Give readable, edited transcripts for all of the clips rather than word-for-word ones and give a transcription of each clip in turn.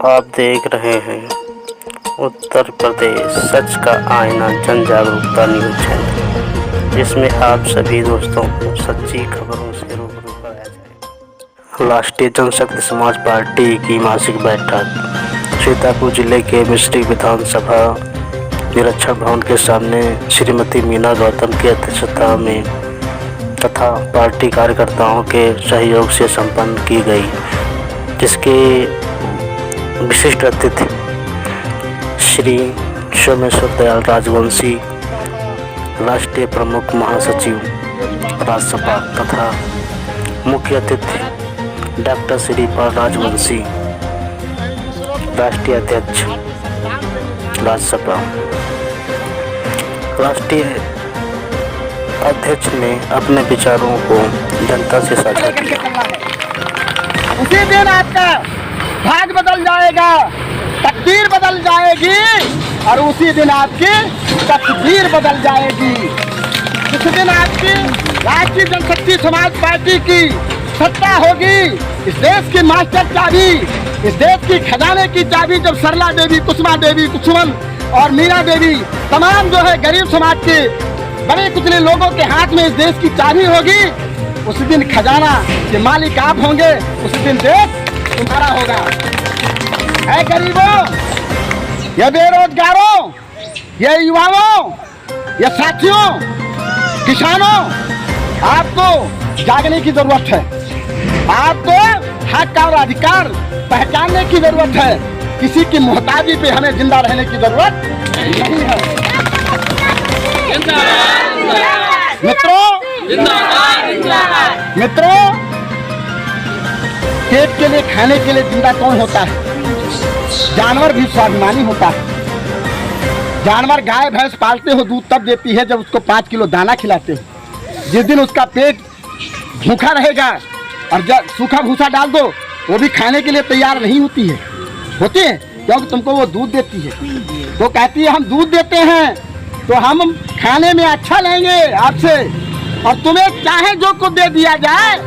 आप देख रहे हैं उत्तर प्रदेश सच का आईना जन जागरूकता न्यूज चैनल, जिसमें आप सभी दोस्तों को सच्ची खबरों से रूबरू कराया जाएगा। राष्ट्रीय जनशक्ति समाज पार्टी की मासिक बैठक सीतापुर जिले के मिश्रिख विधानसभा निरीक्षण भवन के सामने श्रीमती मीना गौतम की अध्यक्षता में तथा पार्टी कार्यकर्ताओं के सहयोग से संपन्न की गई, जिसके विशिष्ट अतिथि श्री सोमेश्वर दयाल राजवंशी, राष्ट्रीय प्रमुख महासचिव राज्यसभा तथा मुख्य अतिथि डॉक्टर श्रीपाल राजवंशी, राष्ट्रीय अध्यक्ष राज्यसभा। राष्ट्रीय अध्यक्ष ने अपने विचारों को जनता से साझा किया। उसी दिन आपका भाग बदल जाएगा, तकदीर बदल जाएगी और उसी दिन आपकी तकदीर बदल जाएगी। उस दिन आपकी राष्ट्रीय जनशक्ति समाज पार्टी की सत्ता होगी। इस देश की मास्टर चाबी, इस देश की खजाने की चाबी जब सरला देवी, कुसुमा देवी, कुसुमन और मीना देवी तमाम जो है गरीब समाज के बड़े कुचले लोगों के हाथ में इस देश की चाबी होगी, उस दिन खजाना के मालिक आप होंगे, उस दिन देश तुम्हारा होगा। ऐ गरीबों, ये बेरोजगारों, ये युवाओं, ये साथियों, किसानों, आपको जागने की जरूरत है। आपको हक और अधिकार पहचानने की जरूरत है। किसी की मोहताजी पे हमें जिंदा रहने की जरूरत नहीं है। मित्रों, पेट के लिए, खाने के लिए जिंदा कौन होता है? जानवर भी स्वाभिमानी होता है। जानवर गाय भैंस पालते हो, दूध तब देती है जब उसको 5 किलो दाना खिलाते हो। जिस दिन उसका पेट भूखा रहेगा और जब सूखा भूसा डाल दो, वो भी खाने के लिए तैयार नहीं होती है। होती है क्योंकि तुमको वो दूध देती है। वो कहती है हम दूध देते हैं तो हम खाने में अच्छा लेंगे आपसे, और तुम्हें चाहे जो कुछ दे दिया जाए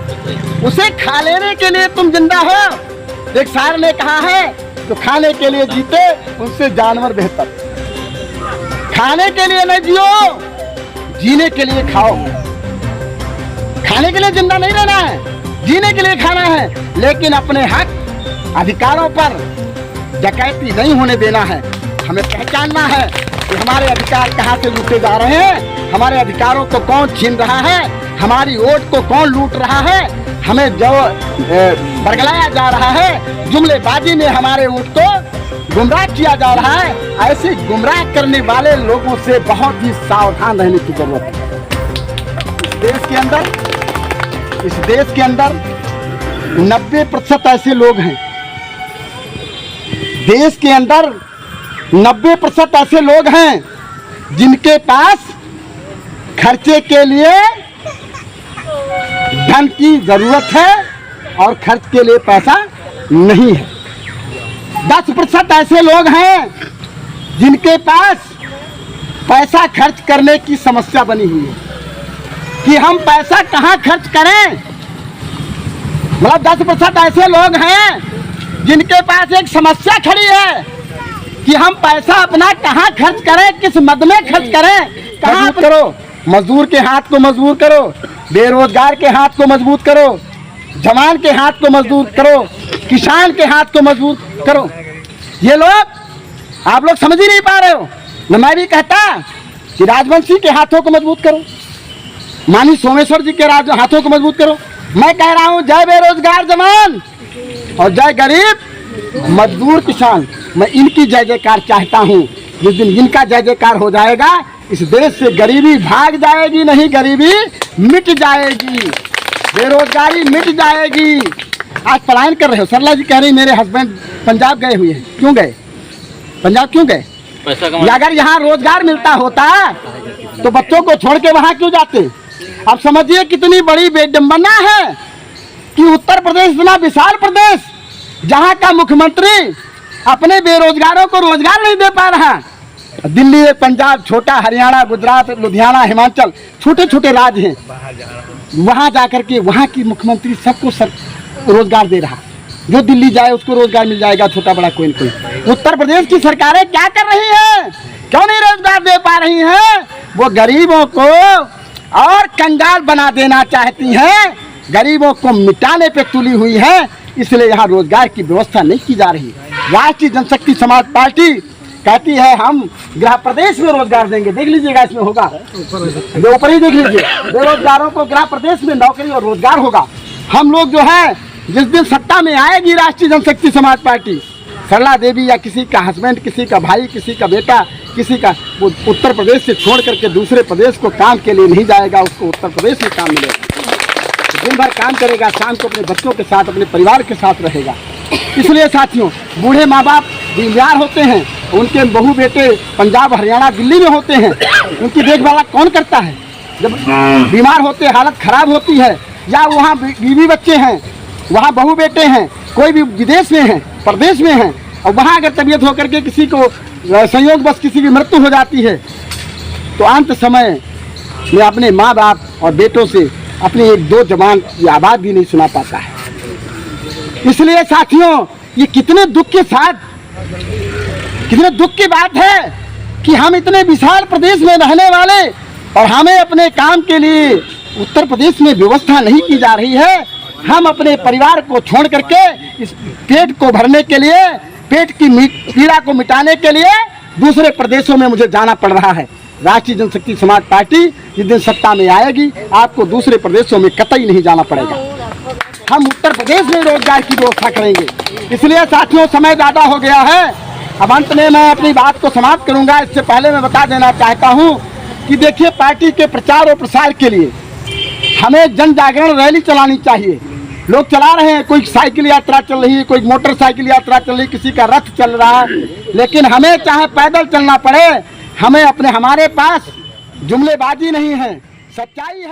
उसे खा लेने के लिए तुम जिंदा हो। एक शायर ने कहा है, तो खाने के लिए जीते उनसे जानवर बेहतर। खाने के लिए न जियो, जीने के लिए खाओ। खाने के लिए जिंदा नहीं रहना है, जीने के लिए खाना है, लेकिन अपने हक अधिकारों पर डकैती नहीं होने देना है। हमें पहचानना है कि हमारे अधिकार कहाँ से लूटे जा रहे हैं, हमारे अधिकारों को कौन छीन रहा है, हमारी वोट को कौन लूट रहा है, हमें जो बरगलाया जा रहा है, जुमलेबाजी में हमारे वोट को गुमराह किया जा रहा है। ऐसे गुमराह करने वाले लोगों से बहुत ही सावधान रहने की जरूरत है। इस देश के अंदर 90% ऐसे लोग हैं। देश के अंदर 90% ऐसे लोग हैं जिनके पास खर्चे के लिए धन की जरूरत है और खर्च के लिए पैसा नहीं है। 10% ऐसे लोग हैं जिनके पास पैसा खर्च करने की समस्या बनी हुई है कि हम पैसा कहाँ खर्च करें। मतलब 10% ऐसे लोग हैं जिनके पास एक समस्या खड़ी है कि हम पैसा अपना कहाँ खर्च करें, किस मद में खर्च करें। कहाँ करो, मजदूर के हाथ को मजबूत करो, बेरोजगार के हाथ को मजबूत करो, जवान के हाथ को मजबूत करो, किसान के हाथ को मजबूत करो। ये लोग आप लोग समझ ही नहीं पा रहे हो। न मैं भी कहता कि राजवंशी के हाथों को मजबूत करो, मानी सोमेश्वर जी के हाथों को मजबूत करो। मैं कह रहा हूँ जय बेरोजगार जवान और जय गरीब मजदूर किसान। मैं इनकी जय जयकार चाहता हूँ। जिस दिन इनका जय जयकार हो जाएगा, इस देश से गरीबी भाग जाएगी, नहीं गरीबी मिट जाएगी, बेरोजगारी मिट जाएगी। आज पलायन कर रहे हो। सरला जी कह रही मेरे हस्बैंड पंजाब गए हुए हैं। क्यों गए? पंजाब क्यों गए? अगर यहाँ रोजगार मिलता होता तो बच्चों को छोड़ के वहाँ क्यों जाते? अब समझिए कितनी बड़ी बेडंबना है कि उत्तर प्रदेश इतना विशाल प्रदेश, जहाँ का मुख्यमंत्री अपने बेरोजगारों को रोजगार नहीं दे पा रहा। दिल्ली, पंजाब छोटा, हरियाणा, गुजरात, लुधियाना, हिमाचल छोटे छोटे राज्य हैं, वहाँ जाकर के वहाँ की मुख्यमंत्री सबको रोजगार दे रहा। जो दिल्ली जाए उसको रोजगार मिल जाएगा, छोटा बड़ा कोई न कोई। उत्तर प्रदेश की सरकारें क्या कर रही है, क्यों नहीं रोजगार दे पा रही हैं? वो गरीबों को और कंगाल बना देना चाहती हैं, गरीबों को मिटाने पे तुली हुई है, इसलिए यहाँ रोजगार की व्यवस्था नहीं की जा रही। राष्ट्रीय जनशक्ति समाज पार्टी कहती है हम गृह प्रदेश में रोजगार देंगे। देख लीजिएगा इसमें होगा, ऊपर ही देख लीजिए, बेरोजगारों को गृह प्रदेश में नौकरी और रोजगार होगा। हम लोग जो है जिस दिन सत्ता में आएगी राष्ट्रीय जनशक्ति समाज पार्टी, सरला देवी या किसी का हस्बैंड, किसी का भाई, किसी का बेटा, किसी का, वो उत्तर प्रदेश से छोड़ करके दूसरे प्रदेश को काम के लिए नहीं जाएगा, उसको उत्तर प्रदेश में काम मिलेगा। दिन भर काम करेगा, शाम को अपने बच्चों के साथ, अपने परिवार के साथ रहेगा। इसलिए साथियों, बूढ़े माँ बाप बीमार होते हैं, उनके बहू बेटे पंजाब, हरियाणा, दिल्ली में होते हैं, उनकी देखभाल कौन करता है? जब बीमार होते, हालत खराब होती है, या वहाँ बीवी बच्चे हैं, वहाँ बहू बेटे हैं, कोई भी विदेश में है, प्रदेश में है, और वहाँ अगर तबीयत होकर के किसी को संयोग बस किसी की मृत्यु हो जाती है, तो अंत समय में अपने माँ बाप और बेटों से अपनी एक दो जबान की आवाज़ भी नहीं सुना पाता है। इसलिए साथियों, ये कितने दुख के साथ, कितने दुख की बात है कि हम इतने विशाल प्रदेश में रहने वाले और हमें अपने काम के लिए उत्तर प्रदेश में व्यवस्था नहीं की जा रही है। हम अपने परिवार को छोड़ करके इस पेट को भरने के लिए, पेट की पीड़ा को मिटाने के लिए दूसरे प्रदेशों में मुझे जाना पड़ रहा है। राष्ट्रीय जनशक्ति समाज पार्टी जिस दिन सत्ता में आएगी, आपको दूसरे प्रदेशों में कतई नहीं जाना पड़ेगा। हम उत्तर प्रदेश में रोजगार की व्यवस्था करेंगे। इसलिए साथियों, समय ज़्यादा हो गया है, अब अंत में मैं अपनी बात को समाप्त करूंगा। इससे पहले मैं बता देना चाहता हूं कि देखिए, पार्टी के प्रचार और प्रसार के लिए हमें जन जागरण रैली चलानी चाहिए। लोग चला रहे हैं, कोई साइकिल यात्रा चल रही है, कोई मोटरसाइकिल यात्रा चल रही है, किसी का रथ चल रहा है, लेकिन हमें चाहे पैदल चलना पड़े, हमें हमारे पास जुमलेबाजी नहीं है, सच्चाई है।